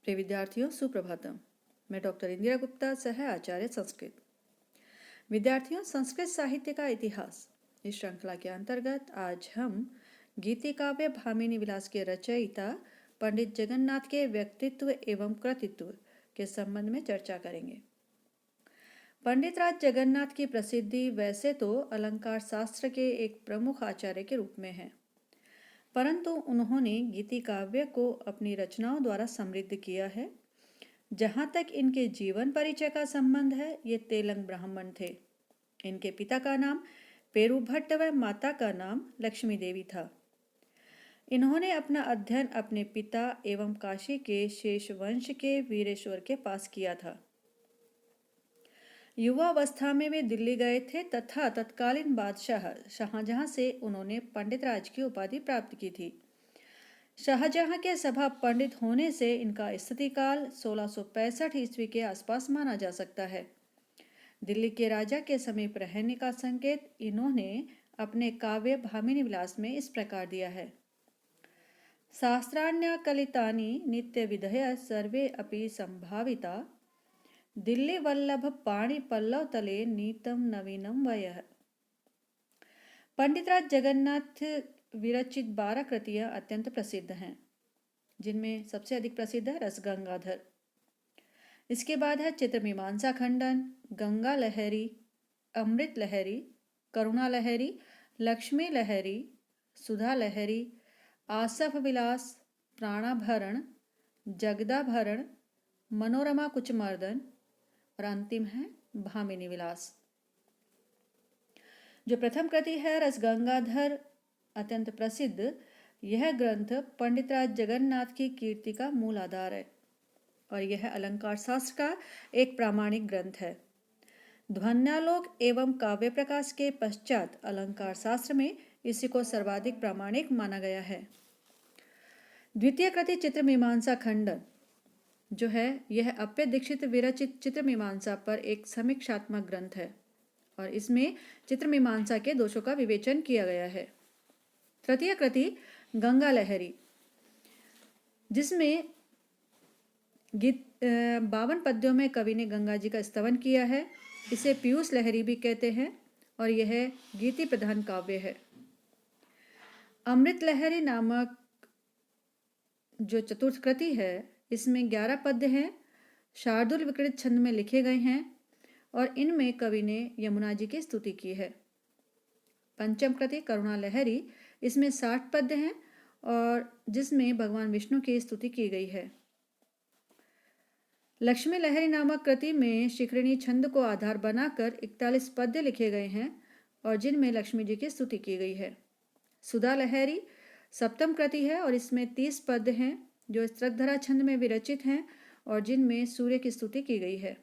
प्रिय विद्यार्थियों, सुप्रभातम। मैं डॉक्टर इंदिरा गुप्ता, सह आचार्य संस्कृत। विद्यार्थियों, संस्कृत साहित्य का इतिहास इस श्रृंखला के अंतर्गत आज हम गीति काव्य भामिनी विलास के रचयिता पंडित जगन्नाथ के व्यक्तित्व एवं कृतित्व के संबंध में चर्चा करेंगे। पंडित राज जगन्नाथ की प्रसिद्धि वैसे तो अलंकार शास्त्र के एक प्रमुख आचार्य के रूप में है, परंतु उन्होंने गीति काव्य को अपनी रचनाओं द्वारा समृद्ध किया है। जहाँ तक इनके जीवन परिचय का संबंध है, ये तेलंग ब्राह्मण थे। इनके पिता का नाम पेरू भट्ट व माता का नाम लक्ष्मी देवी था। इन्होंने अपना अध्ययन अपने पिता एवं काशी के शेष वंश के वीरेश्वर के पास किया था। युवावस्था में वे दिल्ली गए थे तथा तत्कालीन बादशाह शाहजहां से उन्होंने पंडित राज की उपाधि प्राप्त की थी। शाहजहां के सभा पंडित होने से इनका स्थितिकाल 1665 ईस्वी के आसपास माना जा सकता है। दिल्ली के राजा के समीप रहने का संकेत इन्होंने अपने काव्य भामिनी विलास में इस प्रकार दिया है। शास्त्राण्यकलितानि नित्य विधय सर्वे अपि संभाविता, दिल्ली वल्लभ पाणि पल्लव तले नीतम नवीनम वयः। पंडित राज जगन्नाथ विरचित 12 कृतियां अत्यंत प्रसिद्ध हैं, जिनमें सबसे अधिक प्रसिद्ध है रसगंगाधर। इसके बाद है चित्रमीमांसा खंडन, गंगा लहरी, अमृत लहरी, करुणा लहरी, लक्ष्मी लहरी, सुधा लहरी, आसफ विलास, प्राणाभरण, जगदाभरण, मनोरमा कुचमर्दन और अंतिम है भामिनी विलास। जो प्रथम कृति है रसगंगाधर अत्यंत प्रसिद्ध, यह ग्रंथ पंडित राज जगन्नाथ की कीर्ति का मूल आधार है और यह अलंकार शास्त्र का एक प्रामाणिक ग्रंथ है। ध्वन्यालोक एवं काव्य प्रकाश के पश्चात अलंकार शास्त्र में इसी को सर्वाधिक प्रामाणिक माना गया है। द्वितीय कृति चित्रमीमांसा खंडन जो है, यह अप्य दीक्षित विरचित चित्रमीमांसा पर एक समीक्षात्मक ग्रंथ है और इसमें चित्रमीमांसा के दोषों का विवेचन किया गया है। तृतीय कृति गंगा लहरी, जिसमें 52 पद्यों में कवि ने गंगा जी का स्तवन किया है। इसे पीयूष लहरी भी कहते हैं और यह गीति प्रधान काव्य है। अमृत लहरी नामक जो चतुर्थ कृति है, इसमें 11 पद्य हैं, शार्दुल विकृत छंद में लिखे गए हैं और इनमें कवि ने यमुना जी की स्तुति की है। पंचम कृति करुणा लहरी, इसमें 60 पद्य हैं और जिसमें भगवान विष्णु की स्तुति की गई है। लक्ष्मी लहरी नामक कृति में शिखरिणी छंद को आधार बनाकर 41 पद्य लिखे गए हैं और जिनमें लक्ष्मी जी की स्तुति की गई है। सुधा लहरी सप्तम कृति है और इसमें 30 पद्य हैं जो स्त्रकधरा छंद में विरचित हैं और जिनमें सूर्य की स्तुति की गई है।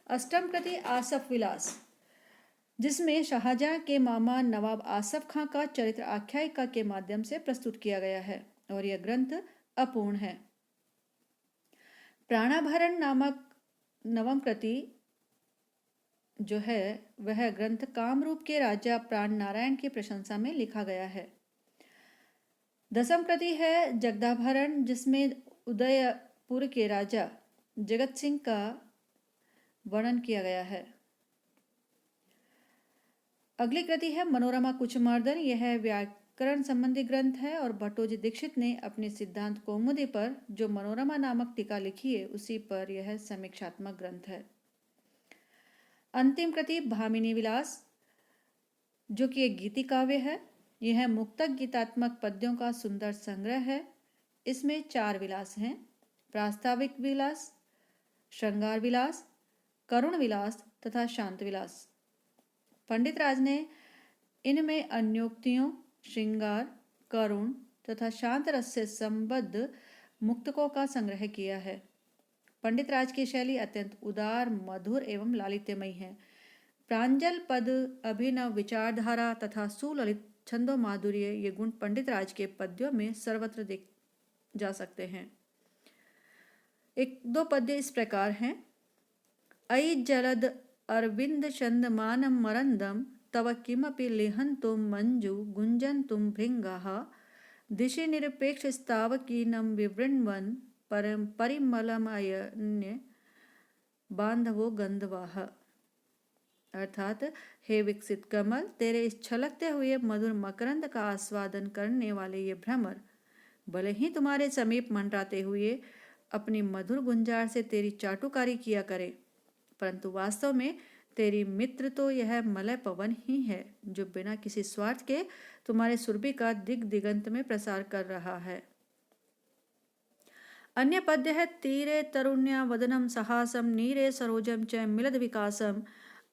अष्टम कृति आसफ विलास, जिसमें शाहजहां के मामा नवाब आसफ खां का चरित्र आख्यायिका के माध्यम से प्रस्तुत किया गया है और यह ग्रंथ अपूर्ण है। प्राणाभरण नामक नवम कृति जो है, वह ग्रंथ कामरूप के राजा प्राण नारायण की प्रशंसा में लिखा गया है। दसम कृति है जगदाभरण, जिसमें उदयपुर के राजा जगत सिंह का वर्णन किया गया है। अगली कृति है मनोरमा कुचमर्दन। यह व्याकरण संबंधी ग्रंथ है और भट्टोजी दीक्षित ने अपने सिद्धांत कौमुदी पर जो मनोरमा नामक टीका लिखी है, उसी पर यह समीक्षात्मक ग्रंथ है। अंतिम कृति भामिनी विलास, जो कि एक गीति काव्य है। यह मुक्तक गीतात्मक पद्यों का सुंदर संग्रह है। इसमें 4 विलास हैं: प्रास्ताविक विलास, श्रृंगार विलास, करुण विलास तथा शांत विलास। पंडित राज ने इनमें अन्योक्तियों, श्रृंगार, करुण तथा शांत रस से संबद्ध मुक्तकों का संग्रह किया है। पंडित राज की शैली अत्यंत उदार, मधुर एवं लालित्यमयी है। प्रांजल पद, अभिनव विचारधारा तथा सुललित छंदो माधुर्य, ये गुण पंडित राज के पद्यों में सर्वत्र देख जा सकते हैं। 1-2 पद्य इस प्रकार हैं: अयि जलद अरविंद चंदमानं मरंदम, तव किमपि लिहन्तुं मंजु गुंजन्तुं भृंगाः, दिशि निरपेक्षस्तावकीनं विवृण्वन् परिमलमयन्य बांधवो गंधवाह। अर्थात हे विकसित कमल, तेरे इस छलकते हुए मधुर मकरंद का आस्वादन करने वाले ये भ्रमर भले ही तुम्हारे समीप मंडराते हुए अपनी मधुर गुंजार से तेरी चाटुकारी किया करे, परंतु वास्तव में तेरी मित्र तो यह मलय पवन ही है जो बिना किसी स्वार्थ के तुम्हारे सुरभि का दिग दिगंत में प्रसार कर रहा है। अन्य पद्य है तीरे तरुण्या वदनम सहासम नीरे सरोजम च मिलद विकासम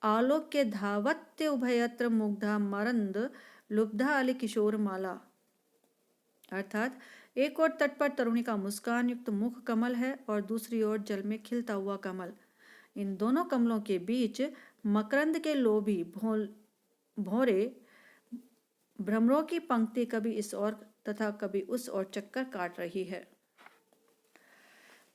आलोक्य धावत्य उभयत्र मुग्धा मरंद लुब्धा अली किशोर माला। अर्थात एक और तट पर तरुणी का मुस्कान युक्त मुख कमल है और दूसरी ओर जल में खिलता हुआ कमल। इन दोनों कमलों के बीच मकरंद के लोभी भौरे भ्रमरों की पंक्ति कभी इस ओर तथा कभी उस ओर चक्कर काट रही है।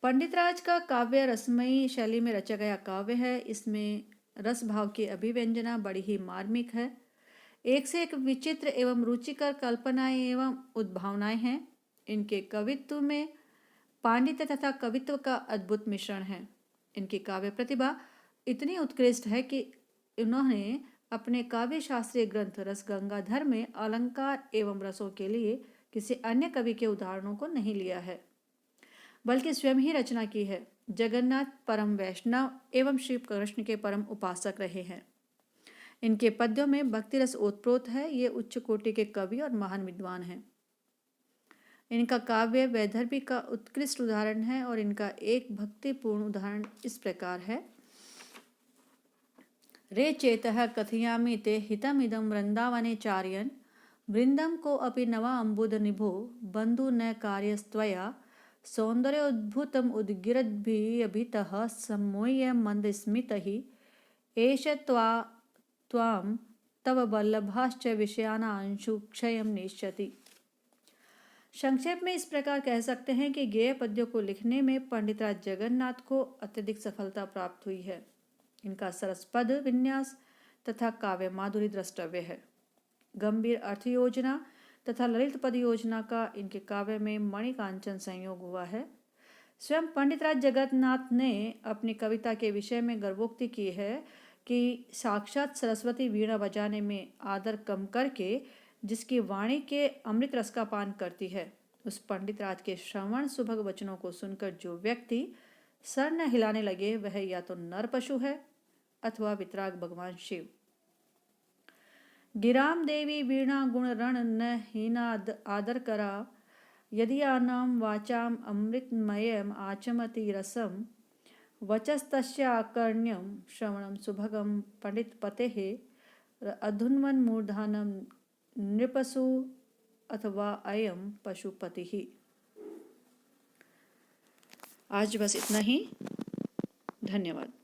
पंडितराज का काव्य रसमयी शैली में रचा गया काव्य है। इसमें रस भाव की अभिव्यंजना बड़ी ही मार्मिक है। एक से एक विचित्र एवं रुचिकर कल्पनाएं एवं उद्भावनाएं हैं। इनके कवित्व में पांडित्य तथा कवित्व का अद्भुत मिश्रण है। इनकी काव्य प्रतिभा इतनी उत्कृष्ट है कि इन्होंने अपने काव्य शास्त्रीय ग्रंथ रस गंगाधर में अलंकार एवं रसों के लिए किसी अन्य कवि के उदाहरणों को नहीं लिया है, बल्कि स्वयं ही रचना की है। जगन्नाथ परम वैष्णव एवं श्री कृष्ण के परम उपासक रहे हैं। इनके पद्यों में भक्ति रस ओतप्रोत है। ये उच्च कोटि के कवि और महान विद्वान हैं। इनका काव्य वैदर्भी का उत्कृष्ट उदाहरण है और इनका एक भक्तिपूर्ण उदाहरण इस प्रकार है। रे चेतः कथयामि ते हितमिदं वृंदावने चार्यन् वृंदम को अपि नवा अम्बुद निभो बंधु न कार्यस्त्वया सौंदर्योद्भूतम् उद्गिरद्भिरभितः सम्मोह्य मंदस्मितः एष त्वां तव वल्लभाश्च विषयानांशु क्षयं नेष्यति। संक्षेप में इस प्रकार कह सकते हैं कि गेय पद्यों को लिखने में पंडितराज जगन्नाथ को अत्यधिक सफलता प्राप्त हुई है। इनका सरस पद विन्यास तथा काव्य माधुरी द्रष्टव्य है। गंभीर अर्थ योजना तथा ललित पद योजना का इनके काव्य में मणिकांचन संयोग हुआ है। स्वयं पंडितराज जगन्नाथ ने अपनी कविता के विषय में गर्वोक्ति की है कि साक्षात सरस्वती वीणा बजाने में आदर कम करके जिसकी वाणी के अमृत रस का पान करती है, उस पंडितराज के श्रवण सुभग वचनों को सुनकर जो व्यक्ति सर न हिलाने लगे वह या तो नर पशु है अथवा वितराग भगवान शिव। गिराम देवी वीणा गुण रण न हीना आदर करा यदि आनाम वाचाम अमृतमयम आचमति रसम वचस्तस्य आकर्ण्यम श्रवणम सुभगम पंडित पतेः अधुन्वन मूर्धानम नृपसु अथवा अयम पशुपति। आज बस इतना ही। धन्यवाद।